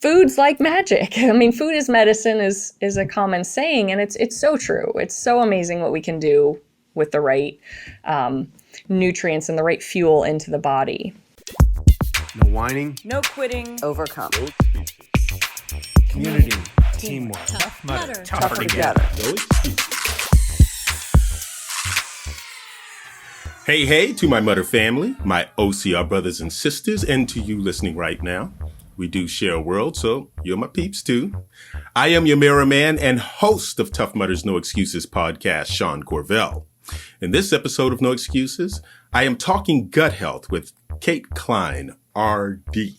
food's like magic. I mean, food is medicine is a common saying, and it's so true. It's so amazing what we can do with the right nutrients and the right fuel into the body. No whining. No quitting. Overcome. Community. Teamwork. Tough Mudder. Tougher together. Hey, to my Mudder family, my OCR brothers and sisters, and to you listening right now. We do share a world, so you're my peeps too. I am your mirror man and host of Tough Mudder's No Excuses podcast, Sean Corvell. In this episode of No Excuses, I am talking gut health with Kate Cline, RD.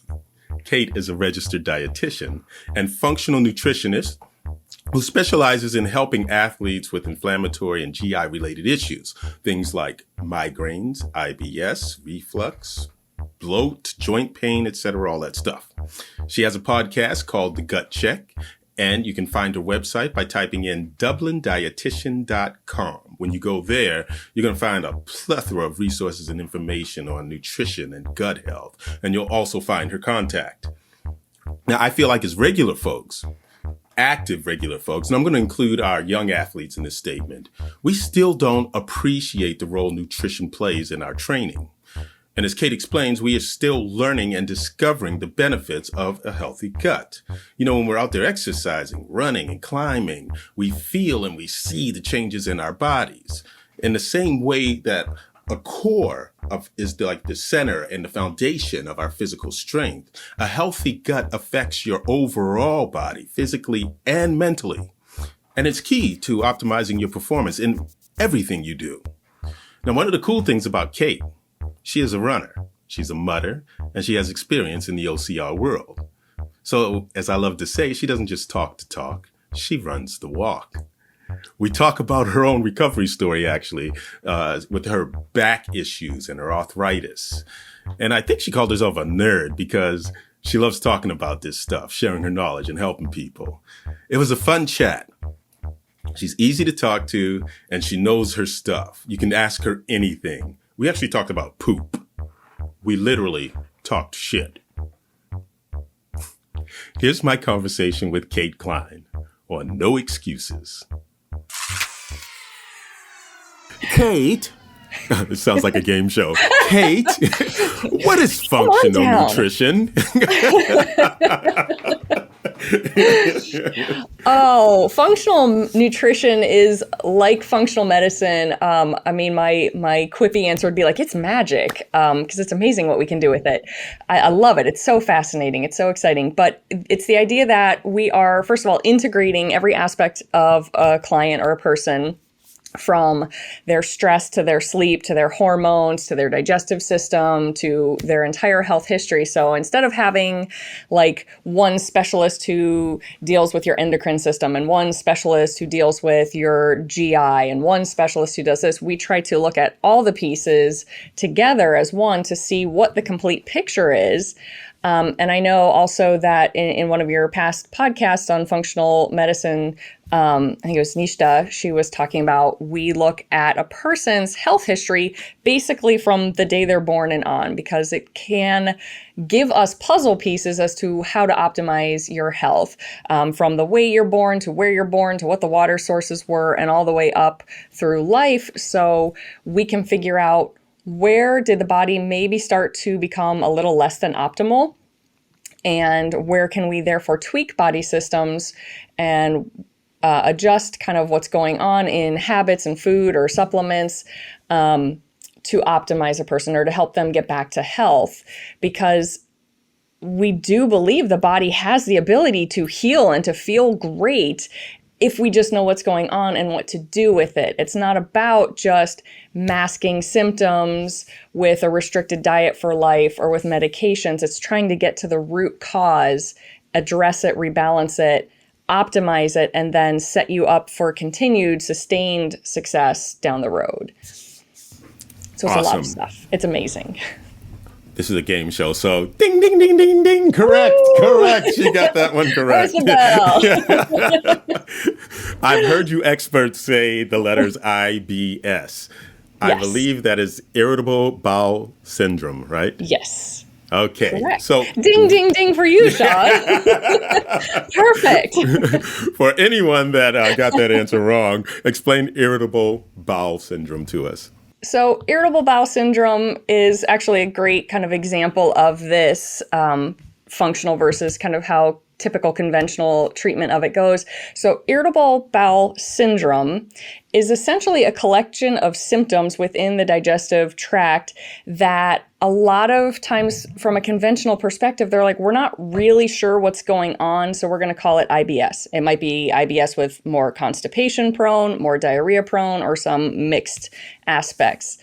Kate is a registered dietitian and functional nutritionist who specializes in helping athletes with inflammatory and GI-related issues, things like migraines, IBS, reflux, bloat, joint pain, etc., all that stuff. She has a podcast called The Gut Check, and you can find her website by typing in dublindietitian.com. When you go there, you're going to find a plethora of resources and information on nutrition and gut health, and you'll also find her contact. Now, I feel like as regular folks, active regular folks, and I'm going to include our young athletes in this statement, we still don't appreciate the role nutrition plays in our training. And as Kate explains, we are still learning and discovering the benefits of a healthy gut. You know, when we're out there exercising, running, and climbing, we feel and we see the changes in our bodies. In the same way that a core is like the center and the foundation of our physical strength, a healthy gut affects your overall body, physically and mentally. And it's key to optimizing your performance in everything you do. Now, one of the cool things about Kate, she is a runner, she's a mudder, and she has experience in the OCR world. So, as I love to say, she doesn't just talk the talk, she runs the walk. We talk about her own recovery story, actually, with her back issues and her arthritis. And I think she called herself a nerd because she loves talking about this stuff, sharing her knowledge and helping people. It was a fun chat. She's easy to talk to, and she knows her stuff. You can ask her anything. We actually talked about poop. We literally talked shit. Here's my conversation with Kate Cline on No Excuses. Kate, it sounds like a game show. Kate, what is functional nutrition? Oh, functional nutrition is like functional medicine. I mean, my quippy answer would be like, it's magic, because it's amazing what we can do with it. I love it. It's so fascinating. It's so exciting. But it's the idea that we are, first of all, integrating every aspect of a client or a person, from their stress to their sleep, to their hormones, to their digestive system, to their entire health history. So instead of having like one specialist who deals with your endocrine system and one specialist who deals with your GI and one specialist who does this, we try to look at all the pieces together as one to see what the complete picture is. And I know also that in one of your past podcasts on functional medicine, I think it was Nishta, she was talking about we look at a person's health history basically from the day they're born and on, because it can give us puzzle pieces as to how to optimize your health, from the way you're born to where you're born to what the water sources were and all the way up through life. So we can figure out where did the body maybe start to become a little less than optimal, and where can we therefore tweak body systems and adjust kind of what's going on in habits and food or supplements to optimize a person or to help them get back to health. Because we do believe the body has the ability to heal and to feel great if we just know what's going on and what to do with it. It's not about just masking symptoms with a restricted diet for life or with medications. It's trying to get to the root cause, address it, rebalance it, optimize it, and then set you up for continued sustained success down the road. So it's a lot of stuff. It's amazing. This is a game show, so ding, ding, ding, ding, ding. Correct. She got that one correct. I've heard you experts say the letters IBS. Yes. I believe that is irritable bowel syndrome, right? Yes. Okay. Correct. So Ding, ding, ding for you, Sean. Perfect. for anyone that got that answer wrong, explain irritable bowel syndrome to us. So irritable bowel syndrome is actually a great kind of example of this functional versus kind of how typical conventional treatment of it goes. So irritable bowel syndrome is essentially a collection of symptoms within the digestive tract that a lot of times from a conventional perspective, they're like, we're not really sure what's going on, so we're going to call it IBS. It might be IBS with more constipation prone, more diarrhea prone, or some mixed aspects.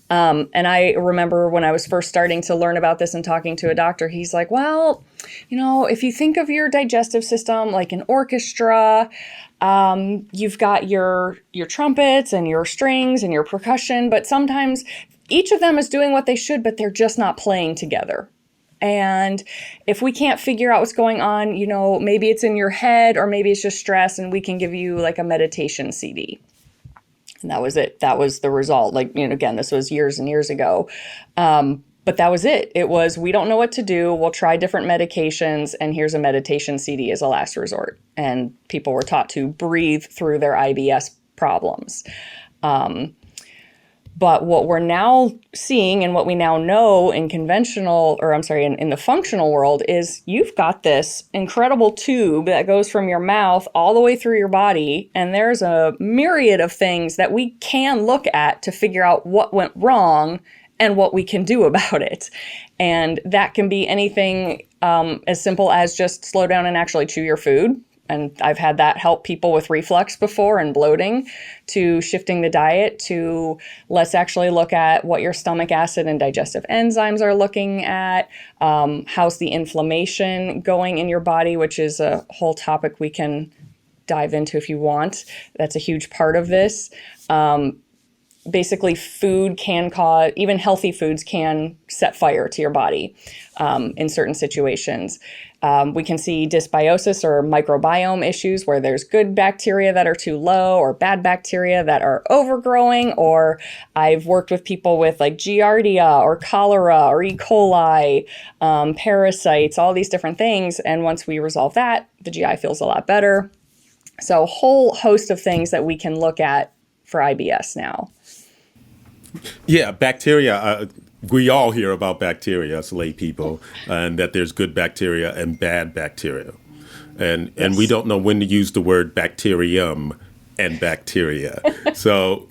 And I remember when I was first starting to learn about this and talking to a doctor, he's like, well, if you think of your digestive system like an orchestra, you've got your trumpets and your strings and your percussion, but sometimes each of them is doing what they should, but they're just not playing together. And if we can't figure out what's going on, maybe it's in your head or maybe it's just stress, and we can give you like a meditation CD. And that was it. That was the result. Again, this was years and years ago. But that was it. It was, we don't know what to do. We'll try different medications, and here's a meditation CD as a last resort. And people were taught to breathe through their IBS problems. But what we're now seeing and what we now know in in the functional world is you've got this incredible tube that goes from your mouth all the way through your body. And there's a myriad of things that we can look at to figure out what went wrong and what we can do about it. And that can be anything as simple as just slow down and actually chew your food. And I've had that help people with reflux before and bloating, to shifting the diet, to let's actually look at what your stomach acid and digestive enzymes are looking at. How's the inflammation going in your body, which is a whole topic we can dive into if you want. That's a huge part of this. Basically, food can cause, even healthy foods can set fire to your body in certain situations. We can see dysbiosis or microbiome issues where there's good bacteria that are too low or bad bacteria that are overgrowing. Or I've worked with people with like Giardia or cholera or E. coli, parasites, all these different things. And once we resolve that, the GI feels a lot better. So a whole host of things that we can look at for IBS now. Yeah, bacteria. We all hear about bacteria as lay people, and that there's good bacteria and bad bacteria. And we don't know when to use the word bacterium and bacteria. So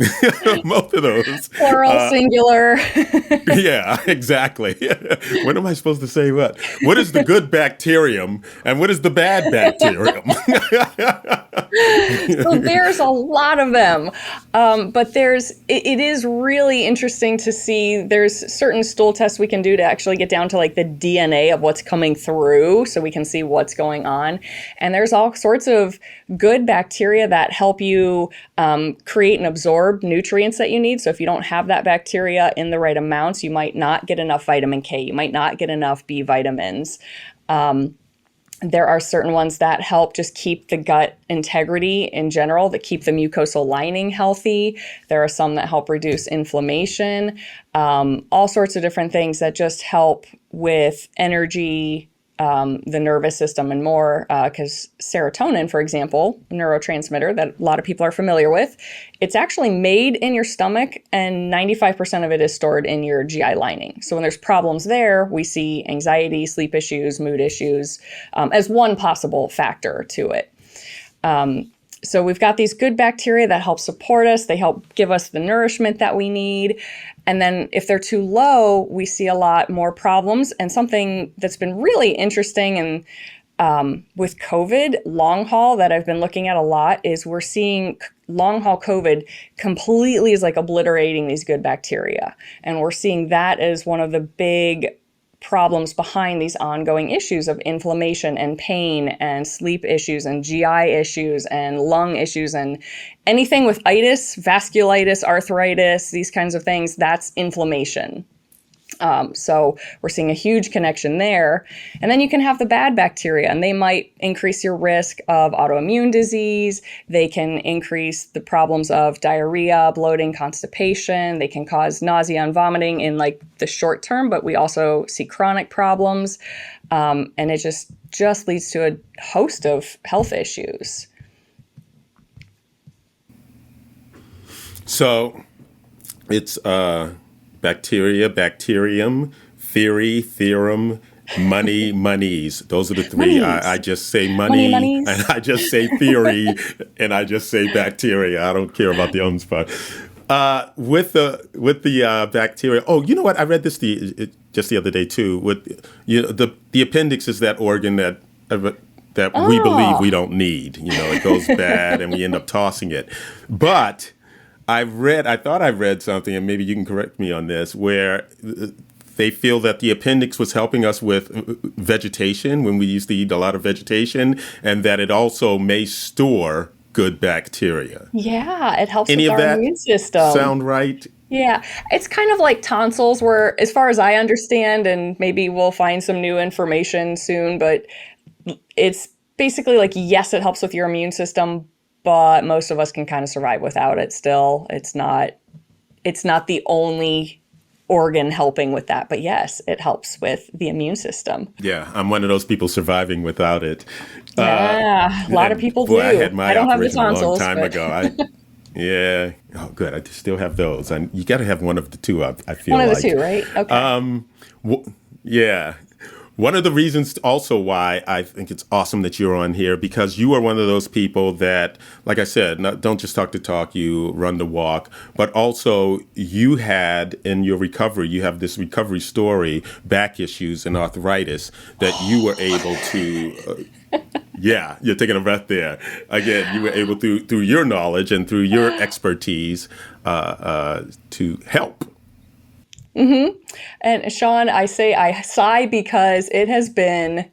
both of those. Plural, singular. Yeah, exactly. When am I supposed to say what? What is the good bacterium and what is the bad bacterium? So there's a lot of them. But it is really interesting to see there's certain stool tests we can do to actually get down to like the DNA of what's coming through so we can see what's going on. And there's all sorts of good bacteria that help you create and absorb nutrients that you need. So if you don't have that bacteria in the right amounts, you might not get enough vitamin K. You might not get enough B vitamins. There are certain ones that help just keep the gut integrity in general, that keep the mucosal lining healthy. There are some that help reduce inflammation, all sorts of different things that just help with energy, the nervous system and more, because serotonin, for example, a neurotransmitter that a lot of people are familiar with, it's actually made in your stomach and 95% of it is stored in your GI lining. So when there's problems there, we see anxiety, sleep issues, mood issues as one possible factor to it. So we've got these good bacteria that help support us. They help give us the nourishment that we need. And then if they're too low, we see a lot more problems. And something that's been really interesting and with COVID long haul that I've been looking at a lot is we're seeing long haul COVID completely is like obliterating these good bacteria. And we're seeing that as one of the big problems behind these ongoing issues of inflammation and pain and sleep issues and GI issues and lung issues and anything with itis, vasculitis, arthritis, these kinds of things, that's inflammation. So we're seeing a huge connection there. And then you can have the bad bacteria, and they might increase your risk of autoimmune disease. They can increase the problems of diarrhea, bloating, constipation. They can cause nausea and vomiting in like the short term, but we also see chronic problems. And it just leads to a host of health issues. So it's bacteria, bacterium, theory, theorem, money, monies. Those are the three. I just say money, Monies. and I just say theory, and I just say bacteria. I don't care about the other part. With the bacteria. Oh, you know what? I read this just the other day too. With the appendix is that organ that we believe we don't need. It goes bad, and we end up tossing it. But I thought I read something, and maybe you can correct me on this, where they feel that the appendix was helping us with vegetation when we used to eat a lot of vegetation, and that it also may store good bacteria. Yeah, it helps Any with of our that immune system. sound right? Yeah, it's kind of like tonsils, where, as far as I understand, and maybe we'll find some new information soon, but it's basically like, yes, it helps with your immune system, but most of us can kind of survive without it still. It's not the only organ helping with that, but yes, it helps with the immune system. Yeah, I'm one of those people surviving without it. Yeah, a lot of people do. I had my I don't have the operation a long tonsils, time but ago. Yeah. Oh, good. I still have those. And you got to have one of the two, I feel one of like. the two, right? Okay. Yeah. One of the reasons also why I think it's awesome that you're on here, because you are one of those people that, like I said, don't just talk the talk, you run the walk, but also you had in your recovery, you have this recovery story, back issues and arthritis, that you were able to, yeah, you're taking a breath there. Again, you were able through your knowledge and through your expertise to help. Mm-hmm. And Sean, I sigh because it has been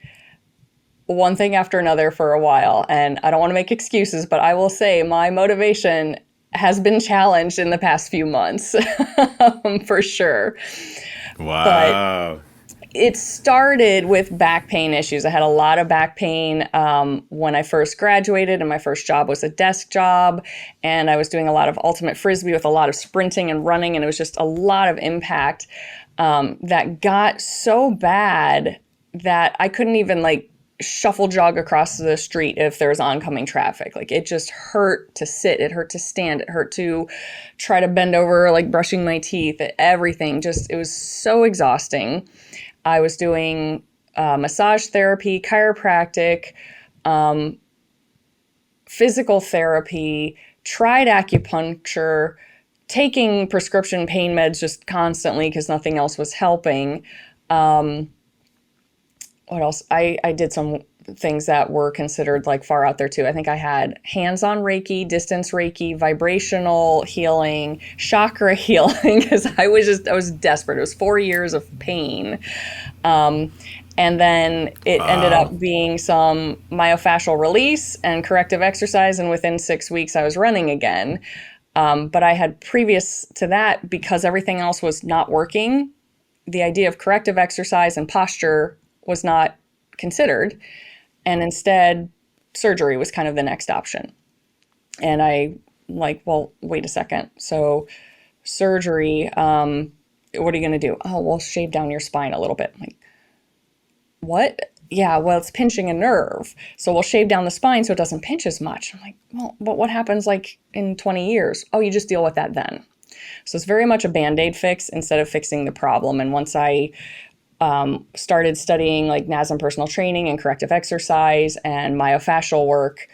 one thing after another for a while, and I don't want to make excuses, but I will say my motivation has been challenged in the past few months, for sure. Wow. But it started with back pain issues. I had a lot of back pain when I first graduated, and my first job was a desk job, and I was doing a lot of ultimate frisbee with a lot of sprinting and running, and it was just a lot of impact that got so bad that I couldn't even shuffle jog across the street if there was oncoming traffic. It just hurt to sit, it hurt to stand, it hurt to try to bend over, brushing my teeth, everything. It was so exhausting. I was doing massage therapy, chiropractic, physical therapy, tried acupuncture, taking prescription pain meds just constantly because nothing else was helping. What else? I did some things that were considered far out there too. I think I had hands-on Reiki, distance Reiki, vibrational healing, chakra healing, because I was desperate. It was 4 years of pain. And then it ended up being some myofascial release and corrective exercise. And within 6 weeks, I was running again. But I had previous to that, because everything else was not working, the idea of corrective exercise and posture was not considered. And instead, surgery was kind of the next option. And I well, wait a second. So surgery, what are you going to do? Oh, we'll shave down your spine a little bit. I'm like, what? Yeah, well, it's pinching a nerve. So we'll shave down the spine so it doesn't pinch as much. I'm like, well, but what happens in 20 years? Oh, you just deal with that then. So it's very much a Band-Aid fix instead of fixing the problem. And once I started studying NASM personal training and corrective exercise and myofascial work,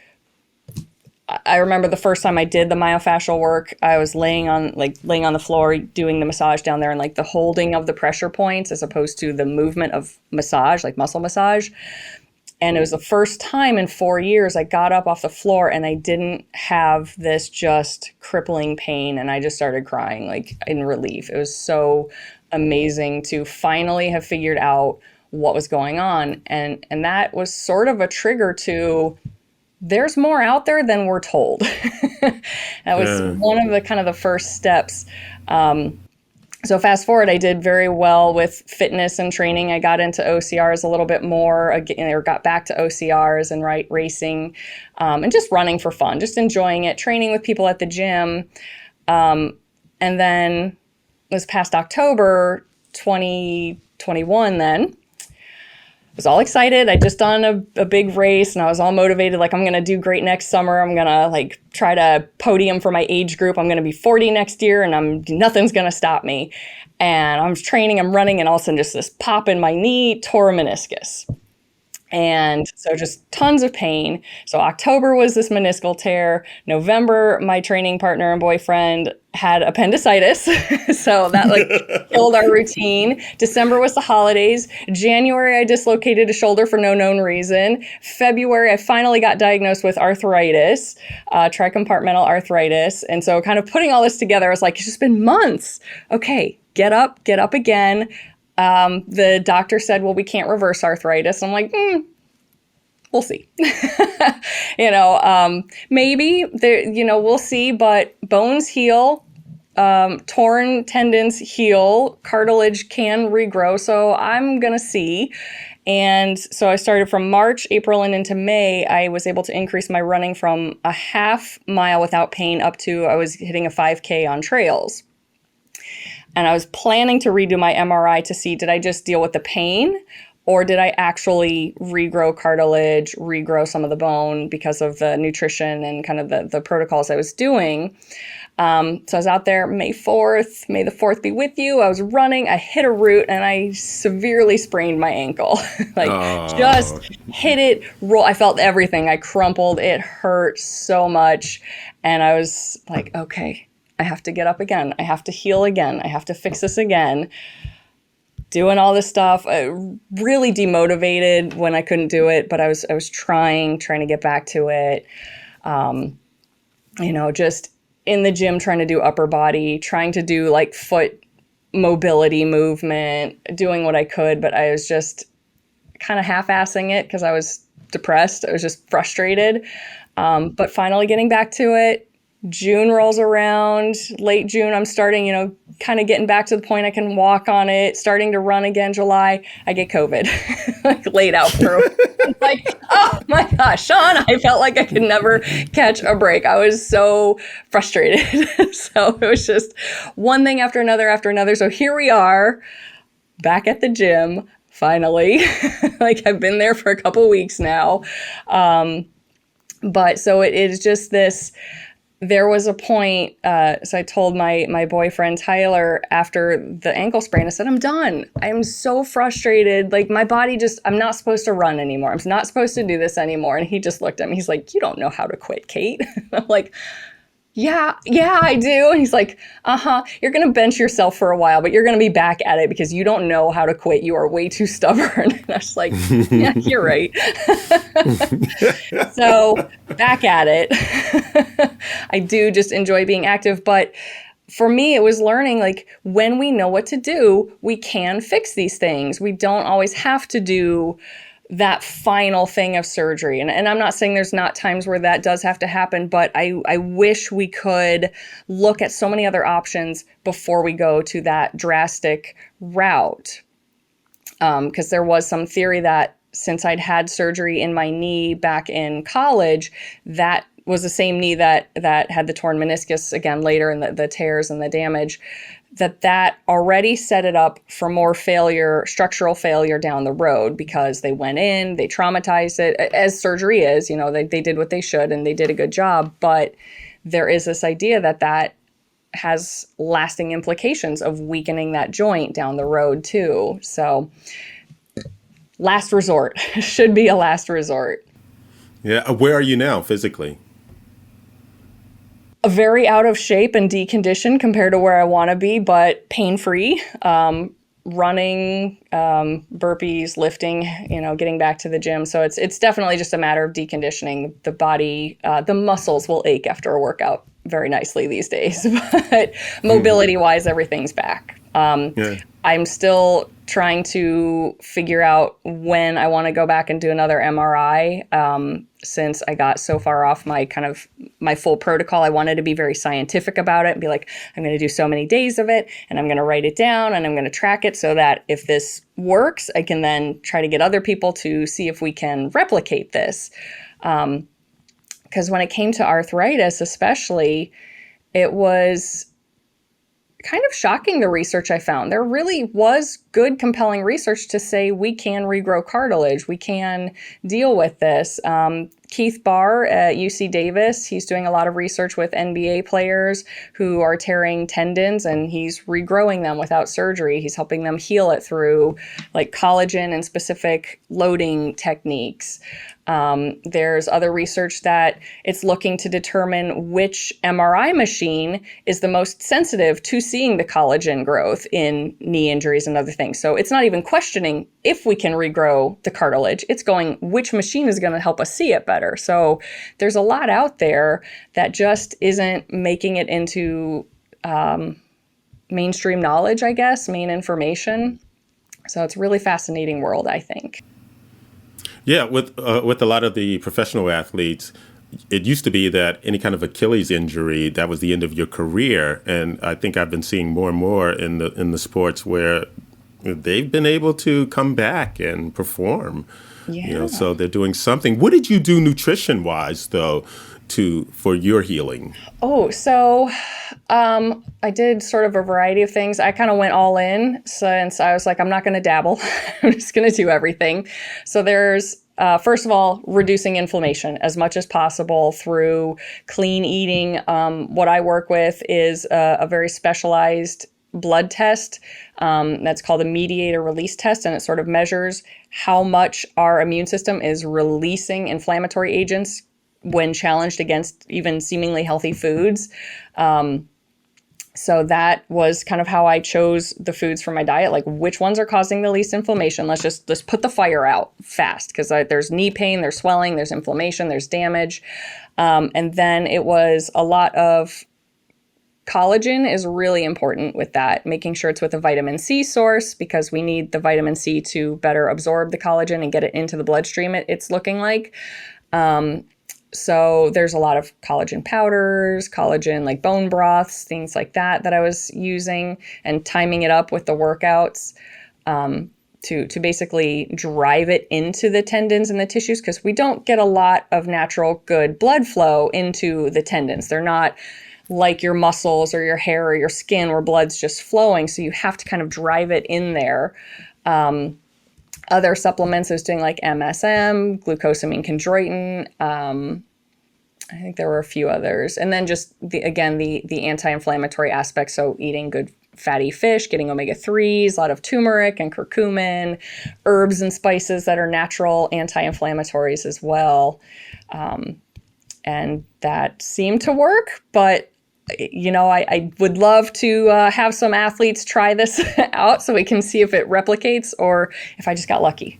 I remember the first time I did the myofascial work, I was laying on the floor doing the massage down there, and the holding of the pressure points as opposed to the movement of massage, muscle massage. And it was the first time in 4 years I got up off the floor and I didn't have this just crippling pain, and I just started crying in relief. It was so amazing to finally have figured out what was going on. And that was sort of a trigger to, there's more out there than we're told. That was one of the kind of the first steps. So fast forward, I did very well with fitness and training. I got into OCRs a little bit more, again, or got back to OCRs and racing, and just running for fun, just enjoying it, training with people at the gym. And then this past October 2021, then I was all excited. I just done a big race and I was all motivated. Like, I'm going to do great next summer. I'm going to like try to podium for my age group. I'm going to be 40 next year and nothing's going to stop me. And I'm training, I'm running, and all of a sudden just this pop in my knee, tore a meniscus. And so just tons of pain. So October was this meniscal tear. November, my training partner and boyfriend had appendicitis. So that like killed our routine. December was the holidays. January, I dislocated a shoulder for no known reason. February, I finally got diagnosed with arthritis, tricompartmental arthritis. And so kind of putting all this together, I was like, it's just been months. Okay, get up again. The doctor said, well, we can't reverse arthritis. I'm like, we'll see. Maybe there, we'll see, but bones heal, torn tendons heal, cartilage can regrow. So I'm going to see. And so I started from March, April, and into May. I was able to increase my running from a half mile without pain up to I was hitting a 5K on trails. And I was planning to redo my MRI to see, did I just deal with the pain or did I actually regrow cartilage, regrow some of the bone because of the nutrition and kind of the protocols I was doing. So I was out there May 4th, May the 4th be with you. I was running, I hit a root and I severely sprained my ankle. Just hit it, roll. I felt everything. I crumpled. It hurt so much. And I was like, okay, I have to get up again. I have to heal again. I have to fix this again. Doing all this stuff, really demotivated when I couldn't do it, but I was trying to get back to it. Just in the gym, trying to do upper body, trying to do like foot mobility movement, doing what I could, but I was just kind of half-assing it because I was depressed. I was just frustrated. But finally getting back to it. June rolls around, late June, I'm starting, kind of getting back to the point I can walk on it, starting to run again. July, I get COVID, like laid out for like, oh my gosh, Sean, I felt like I could never catch a break. I was so frustrated. So it was just one thing after another. So here we are back at the gym, finally. Like I've been there for a couple weeks now. But so it is just this. There was a point, so I told my boyfriend, Tyler, after the ankle sprain, I said, I'm done. I am so frustrated. Like my body I'm not supposed to run anymore. I'm not supposed to do this anymore. And he just looked at me. He's like, you don't know how to quit, Kate. I'm like, yeah, I do. And he's like, you're going to bench yourself for a while, but you're going to be back at it because you don't know how to quit. You are way too stubborn. And I was like, yeah, you're right. So back at it. I do just enjoy being active. But for me, it was learning like when we know what to do, we can fix these things. We don't always have to do that final thing of surgery. And I'm not saying there's not times where that does have to happen, but I wish we could look at so many other options before we go to that drastic route. Because there was some theory that since I'd had surgery in my knee back in college, that was the same knee that had the torn meniscus again later and the tears and the damage, that already set it up for more failure, structural failure down the road because they went in, they traumatized it, as surgery is, they did what they should and they did a good job. But there is this idea that has lasting implications of weakening that joint down the road too. So last resort, should be a last resort. Yeah. Where are you now physically? Very out of shape and deconditioned compared to where I want to be, but pain-free, running, burpees, lifting, getting back to the gym. So it's definitely just a matter of deconditioning the body. The muscles will ache after a workout very nicely these days, but mobility-wise, everything's back. I'm still trying to figure out when I want to go back and do another MRI. Since I got so far off my full protocol, I wanted to be very scientific about it and be like, I'm going to do so many days of it and I'm going to write it down and I'm going to track it so that if this works, I can then try to get other people to see if we can replicate this. Because when it came to arthritis, especially, it was kind of shocking, the research I found. There really was good, compelling research to say we can regrow cartilage. We can deal with this. Keith Barr at UC Davis, he's doing a lot of research with NBA players who are tearing tendons, and he's regrowing them without surgery. He's helping them heal it through like collagen and specific loading techniques. There's other research that it's looking to determine which MRI machine is the most sensitive to seeing the collagen growth in knee injuries and other things. So it's not even questioning if we can regrow the cartilage. It's going, which machine is going to help us see it better. So there's a lot out there that just isn't making it into mainstream knowledge, I guess, main information. So it's a really fascinating world, I think. Yeah, with a lot of the professional athletes, it used to be that any kind of Achilles injury, that was the end of your career. And I think I've been seeing more and more in the sports where they've been able to come back and perform. Yeah. So they're doing something. What did you do nutrition-wise, though, for your healing? Oh, so I did sort of a variety of things. I kind of went all in since I was like, I'm not going to dabble. I'm just going to do everything. So there's, first of all, reducing inflammation as much as possible through clean eating. What I work with is a very specialized blood test that's called a mediator release test, and it sort of measures how much our immune system is releasing inflammatory agents when challenged against even seemingly healthy foods. So that was kind of how I chose the foods for my diet, like which ones are causing the least inflammation. Let's put the fire out fast, because there's knee pain, there's swelling, there's inflammation, there's damage. And then it was a lot of collagen is really important with that, making sure it's with a vitamin C source, because we need the vitamin C to better absorb the collagen and get it into the bloodstream, it's looking like. So there's a lot of collagen powders, collagen like bone broths, things like that I was using, and timing it up with the workouts to basically drive it into the tendons and the tissues, because we don't get a lot of natural good blood flow into the tendons. They're not like your muscles or your hair or your skin where blood's just flowing. So you have to kind of drive it in there. Other supplements I was doing like MSM, glucosamine chondroitin. I think there were a few others. And then just the anti-inflammatory aspects. So eating good fatty fish, getting omega-3s, a lot of turmeric and curcumin, herbs and spices that are natural anti-inflammatories as well. And that seemed to work, but I would love to have some athletes try this out so we can see if it replicates or if I just got lucky.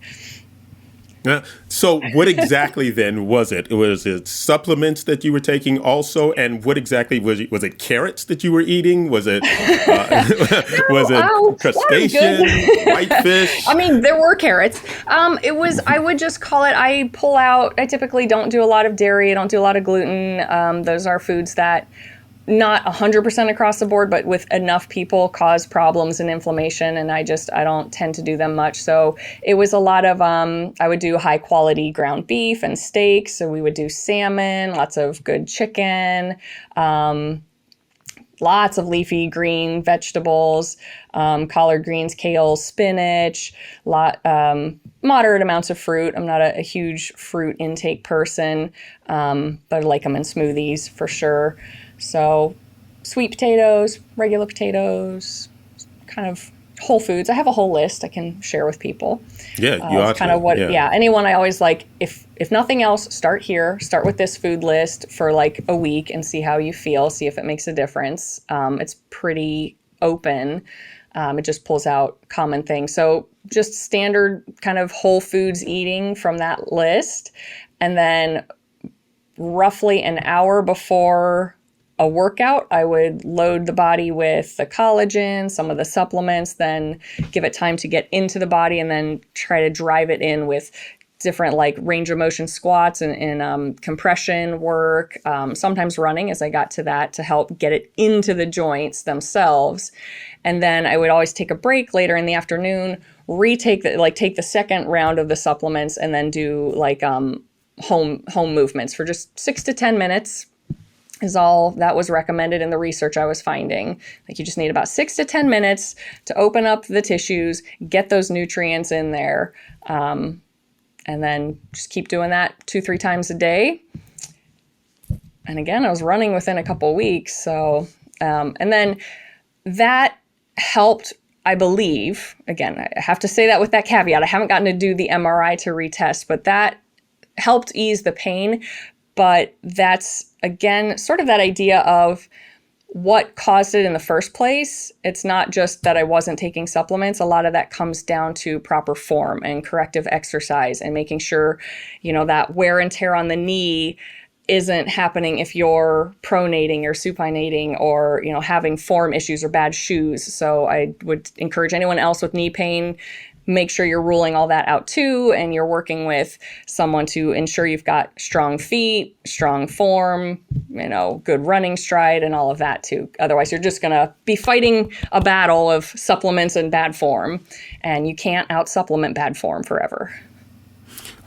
So what exactly then was it? Was it supplements that you were taking also? And what exactly was it? Was it carrots that you were eating? Was it crustacean, whitefish? I mean, there were carrots. I would just call it, I typically don't do a lot of dairy. I don't do a lot of gluten. Those are foods that not 100% across the board, but with enough people cause problems and inflammation. And I don't tend to do them much. So it was a lot of, I would do high quality ground beef and steaks. So we would do salmon, lots of good chicken, lots of leafy green vegetables, collard greens, kale, spinach, moderate amounts of fruit. I'm not a huge fruit intake person, but I like them in smoothies for sure. So sweet potatoes, regular potatoes, kind of whole foods. I have a whole list I can share with people. Yeah, you ought kind of what, yeah. Anyone I always like, if nothing else, start here, start with this food list for like a week and see how you feel, see if it makes a difference. It's pretty open. It just pulls out common things. So just standard kind of whole foods eating from that list. And then roughly an hour before a workout, I would load the body with the collagen, some of the supplements, then give it time to get into the body, and then try to drive it in with different like range of motion squats and compression work, sometimes running as I got to that to help get it into the joints themselves. And then I would always take a break later in the afternoon, take the second round of the supplements, and then do like home movements for just 6 to 10 minutes is all that was recommended in the research I was finding. Like you just need about 6 to 10 minutes to open up the tissues, get those nutrients in there. And then just keep doing that 2-3 times a day. And again, I was running within a couple of weeks. So, and then that helped, I believe, again, I have to say that with that caveat, I haven't gotten to do the MRI to retest, but that helped ease the pain. But that's, again, sort of that idea of what caused it in the first place. It's not just that I wasn't taking supplements. A lot of that comes down to proper form and corrective exercise and making sure, that wear and tear on the knee isn't happening if you're pronating or supinating or, having form issues or bad shoes. So I would encourage anyone else with knee pain, make sure you're ruling all that out too, and you're working with someone to ensure you've got strong feet, strong form, good running stride and all of that too. Otherwise, you're just going to be fighting a battle of supplements and bad form, and you can't out-supplement bad form forever.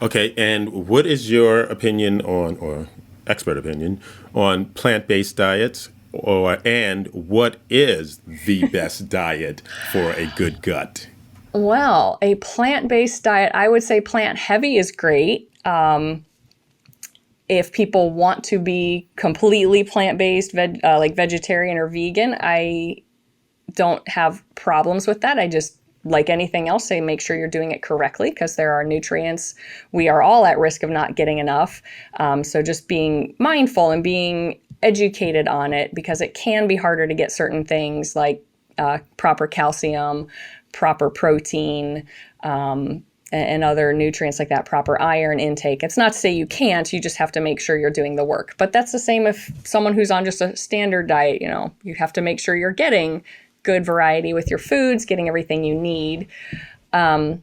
Okay, and what is your opinion on, or expert opinion, on plant-based diets? And what is the best diet for a good gut? Well, a plant-based diet, I would say plant-heavy is great. If people want to be completely plant-based, like vegetarian or vegan, I don't have problems with that. I just, like anything else, say make sure you're doing it correctly because there are nutrients. We are all at risk of not getting enough. So just being mindful and being educated on it, because it can be harder to get certain things like proper calcium, proper protein, and other nutrients like that, proper iron intake. It's not to say you can't, you just have to make sure you're doing the work. But that's the same if someone who's on just a standard diet, you have to make sure you're getting good variety with your foods, getting everything you need. When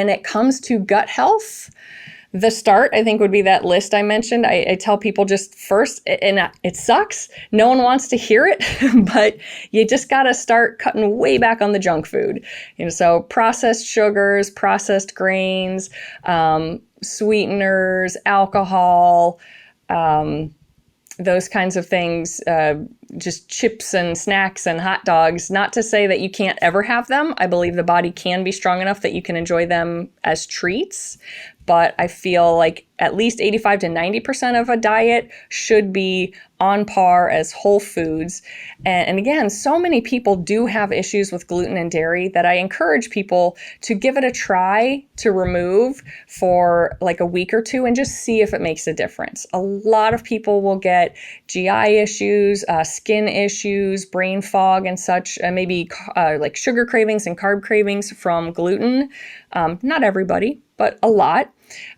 it comes to gut health, the start, I think, would be that list I mentioned. I tell people just first, and it sucks. No one wants to hear it, but you just got to start cutting way back on the junk food. So processed sugars, processed grains, sweeteners, alcohol, those kinds of things, just chips and snacks and hot dogs. Not to say that you can't ever have them. I believe the body can be strong enough that you can enjoy them as treats. But I feel like at least 85 to 90% of a diet should be on par as whole foods. And again, so many people do have issues with gluten and dairy that I encourage people to give it a try to remove for like a week or two and just see if it makes a difference. A lot of people will get GI issues, skin issues, brain fog and such, maybe like sugar cravings and carb cravings from gluten. Not everybody, but a lot.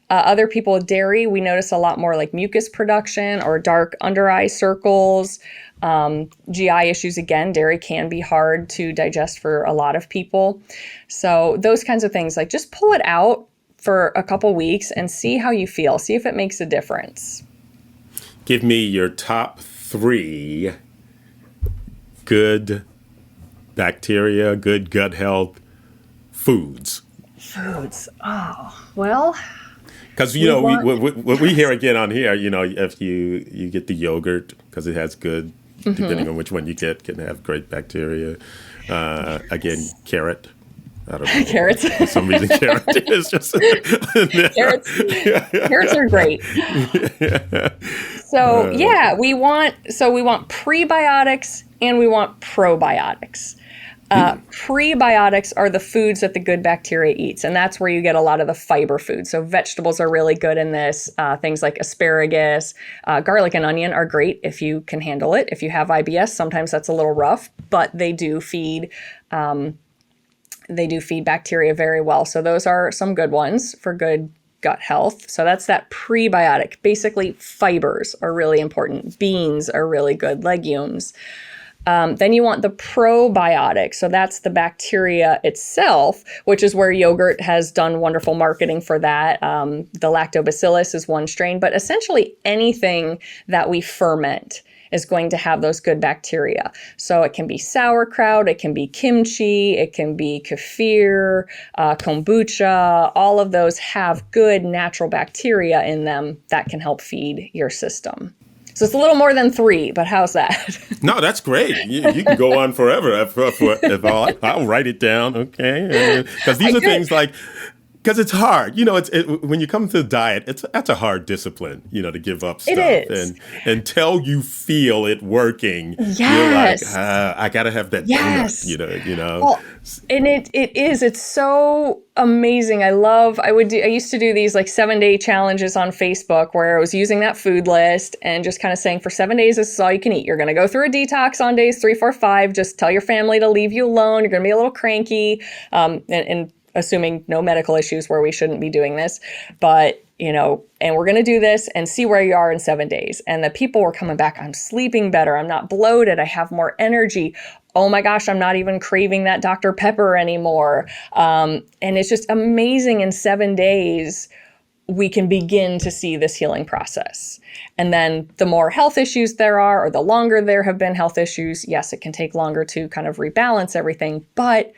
Other people with dairy, we notice a lot more like mucus production or dark under eye circles. GI issues, again, dairy can be hard to digest for a lot of people. So those kinds of things, like just pull it out for a couple weeks and see how you feel. See if it makes a difference. Give me your top 3 good bacteria, good gut health foods. Foods. Oh, well. Because, what we hear again on here, if you get the yogurt, because it has good, depending on which one you get, can have great bacteria. Again, carrot. I don't know. Carrots. For some reason, carrot is just... Carrots are great. So, we want prebiotics and we want probiotics. Prebiotics are the foods that the good bacteria eats, and that's where you get a lot of the fiber foods. So vegetables are really good in this. Things like asparagus, garlic and onion are great if you can handle it. If you have IBS, sometimes that's a little rough, but they do feed bacteria very well. So those are some good ones for good gut health. So that's that prebiotic. Basically, fibers are really important. Beans are really good, legumes. Then you want the probiotic. So that's the bacteria itself, which is where yogurt has done wonderful marketing for that. The lactobacillus is one strain, but essentially anything that we ferment is going to have those good bacteria. So it can be sauerkraut, it can be kimchi, it can be kefir, kombucha. All of those have good natural bacteria in them that can help feed your system. So it's a little more than 3, but how's that? No, that's great. You can go on forever. If I'll write it down, okay? Because these are things like, because it's hard. When you come to the diet, that's a hard discipline, to give up stuff. It is. And until you feel it working, Yes. you're like, I got to have that Yes. donut, Well, and it is. It's so amazing. I used to do these like 7-day challenges on Facebook where I was using that food list and just kind of saying for 7 days, this is all you can eat. You're going to go through a detox on days 3, 4, 5. Just tell your family to leave you alone. You're going to be a little cranky. And assuming no medical issues where we shouldn't be doing this, but and we're going to do this and see where you are in 7 days. And the people were coming back. I'm sleeping better. I'm not bloated. I have more energy. Oh my gosh, I'm not even craving that Dr. Pepper anymore. And it's just amazing. In 7 days, we can begin to see this healing process. And then the more health issues there are, or the longer there have been health issues, yes, it can take longer to kind of rebalance everything, but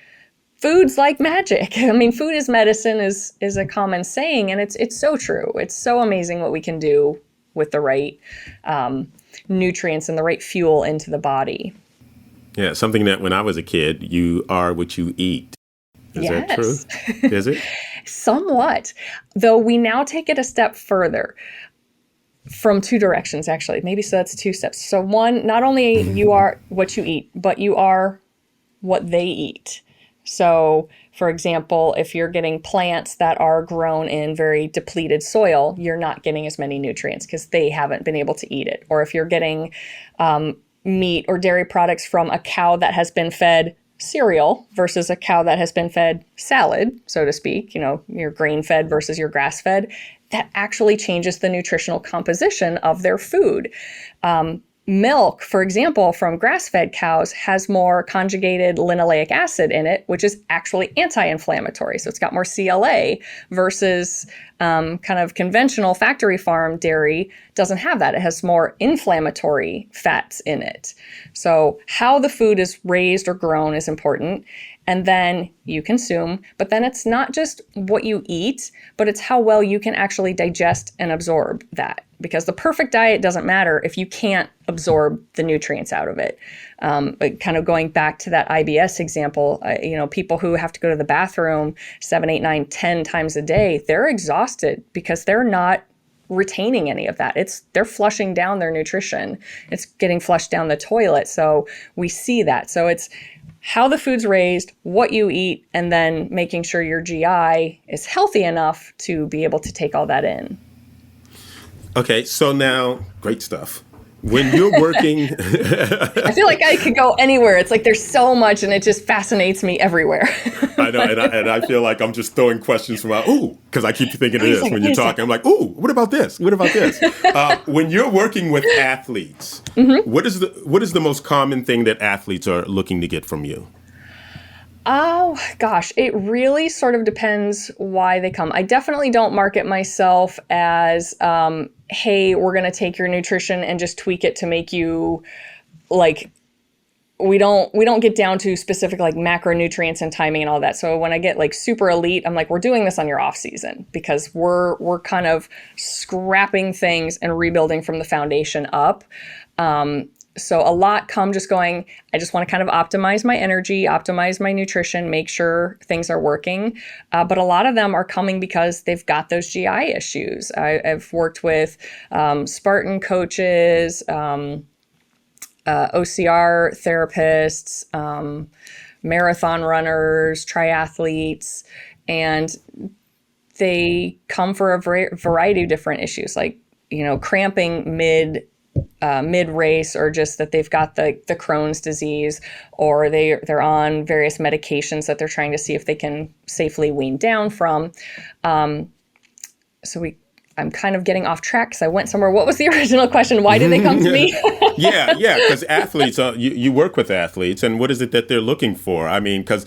food's like magic. I mean, food is medicine is a common saying, and it's so true. It's so amazing what we can do with the right nutrients and the right fuel into the body. Yeah, something that when I was a kid, you are what you eat. Is that true? Is it? Somewhat. Though we now take it a step further from 2 directions, actually. Maybe so that's 2 steps. So one, not only you are what you eat, but you are what they eat. So, for example, if you're getting plants that are grown in very depleted soil, you're not getting as many nutrients because they haven't been able to eat it. Or if you're getting meat or dairy products from a cow that has been fed cereal versus a cow that has been fed salad, so to speak, your grain-fed versus your grass-fed, that actually changes the nutritional composition of their food. Milk, for example, from grass-fed cows has more conjugated linoleic acid in it, which is actually anti-inflammatory. So it's got more CLA versus kind of conventional factory farm dairy doesn't have that. It has more inflammatory fats in it. So how the food is raised or grown is important. And then you consume, but then it's not just what you eat, but it's how well you can actually digest and absorb that. Because the perfect diet doesn't matter if you can't absorb the nutrients out of it. But kind of going back to that IBS example, people who have to go to the bathroom 7, 8, 9, 10 times a day, they're exhausted because they're not retaining any of that. They're flushing down their nutrition. It's getting flushed down the toilet. So we see that. So it's how the food's raised, what you eat, and then making sure your GI is healthy enough to be able to take all that in. Okay, so now, great stuff. When you're working... I feel like I could go anywhere. It's like there's so much, and it just fascinates me everywhere. I know, and I feel like I'm just throwing questions from because I keep thinking of this when you're talking. I'm like, what about this? What about this? When you're working with athletes, what is the most common thing that athletes are looking to get from you? Oh, gosh, it really sort of depends why they come. I definitely don't market myself as, hey, we're going to take your nutrition and just tweak it to make you like, we don't get down to specific like macronutrients and timing and all that. So when I get like super elite, I'm like, we're doing this on your off season because we're kind of scrapping things and rebuilding from the foundation up. So a lot come just going, I just want to kind of optimize my energy, optimize my nutrition, make sure things are working. But a lot of them are coming because they've got those GI issues. I've worked with Spartan coaches, OCR therapists, marathon runners, triathletes, and they come for a variety of different issues like, cramping mid-race, or just that they've got the Crohn's disease, or they're on various medications that they're trying to see if they can safely wean down from. I'm kind of getting off track because I went somewhere. What was the original question? Why did they come to me? Yeah, because athletes, you work with athletes, and what is it that they're looking for? I mean, because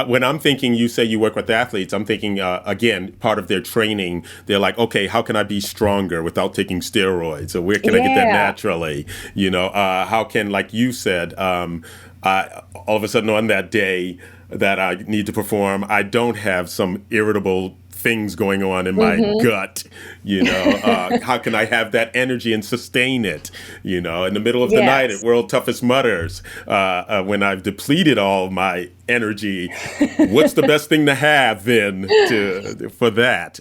when I'm thinking, you say you work with athletes, I'm thinking, again, part of their training, they're like, okay, how can I be stronger without taking steroids? Or where can I get that naturally? How can, like you said, all of a sudden on that day that I need to perform, I don't have some irritable things going on in my gut, how can I have that energy and sustain it, in the middle of the night at World Toughest Mutters, when I've depleted all my energy, what's the best thing to have then for that?